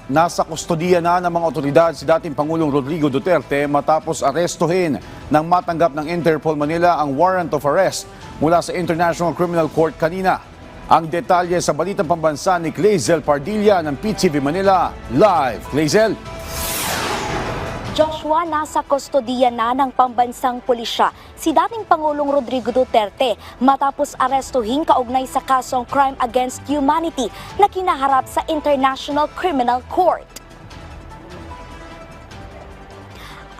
Nasa kustodiya na ng mga otoridad si dating Pangulong Rodrigo Duterte matapos arestuhin ng matanggap ng Interpol Manila ang warrant of arrest mula sa International Criminal Court kanina. Ang detalye sa Balitang Pambansa ni Clazel Pardilla ng PTV Manila. Live, Clazel. Joshua, nasa kustodiya na ng pambansang pulisya si dating Pangulong Rodrigo Duterte matapos arestuhin kaugnay sa kasong Crime Against Humanity na kinaharap sa International Criminal Court.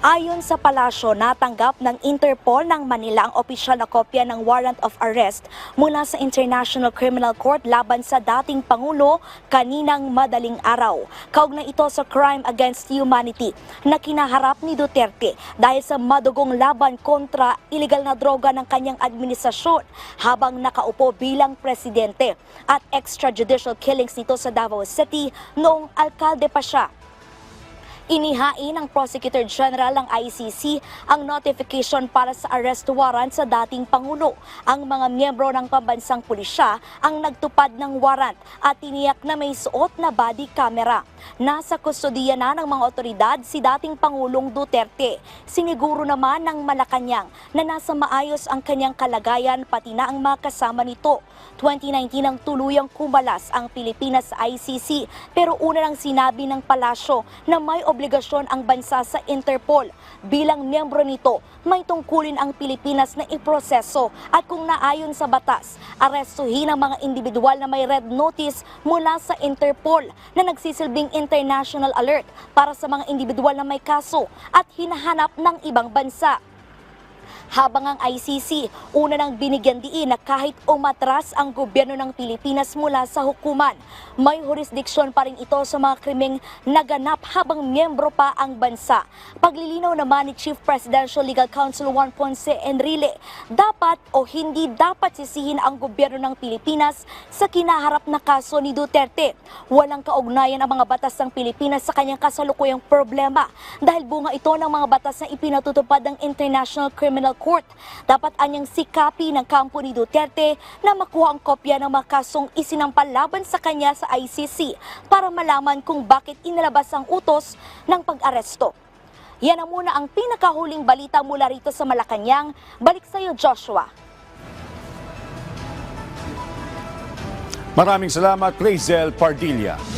Ayon sa palasyo, natanggap ng Interpol ng Manila ang opisyal na kopya ng warrant of arrest mula sa International Criminal Court laban sa dating Pangulo kaninang madaling araw. Kaugnay ito sa Crime Against Humanity na kinaharap ni Duterte dahil sa madugong laban kontra iligal na droga ng kanyang administrasyon habang nakaupo bilang presidente at extrajudicial killings nito sa Davao City noong alkalde pa siya. Inihain ng Prosecutor General ng ICC ang notification para sa arrest warrant sa dating Pangulo. Ang mga miyembro ng pambansang pulisya ang nagtupad ng warrant at tiniyak na may suot na body camera. Nasa kustodiya na ng mga otoridad si dating Pangulong Duterte. Siniguro naman ng Malacanang na nasa maayos ang kanyang kalagayan pati na ang mga kasama nito. 2019 ang tuluyang kumalas ang Pilipinas sa ICC pero una nang sinabi ng palasyo na may obligasyon ang bansa sa Interpol. Bilang miyembro nito, may tungkulin ang Pilipinas na iproseso at kung naayon sa batas, arestuhin ang mga individual na may red notice mula sa Interpol na nagsisilbing international alert para sa mga individual na may kaso at hinahanap ng ibang bansa. Habang ang ICC, una nang binigyan diin na kahit umatras ang gobyerno ng Pilipinas mula sa hukuman, may jurisdiksyon pa rin ito sa mga krimeng naganap habang miyembro pa ang bansa. Paglilinaw naman ni Chief Presidential Legal Counsel Juan Ponce Enrile, dapat o hindi dapat sisihin ang gobyerno ng Pilipinas sa kinaharap na kaso ni Duterte. Walang kaugnayan ang mga batas ng Pilipinas sa kanyang kasalukuyang problema dahil bunga ito ng mga batas na ipinatutupad ng International Criminal Court. Dapat anyang sikapi ng kampo ni Duterte na makuha ang kopya ng mga kasong isinampal laban sa kanya sa ICC para malaman kung bakit inilabas ang utos ng pag-aresto. Yan ang muna ang pinakahuling balita mula rito sa Malacanang. Balik sa iyo, Joshua. Maraming salamat, Clazel Pardilla.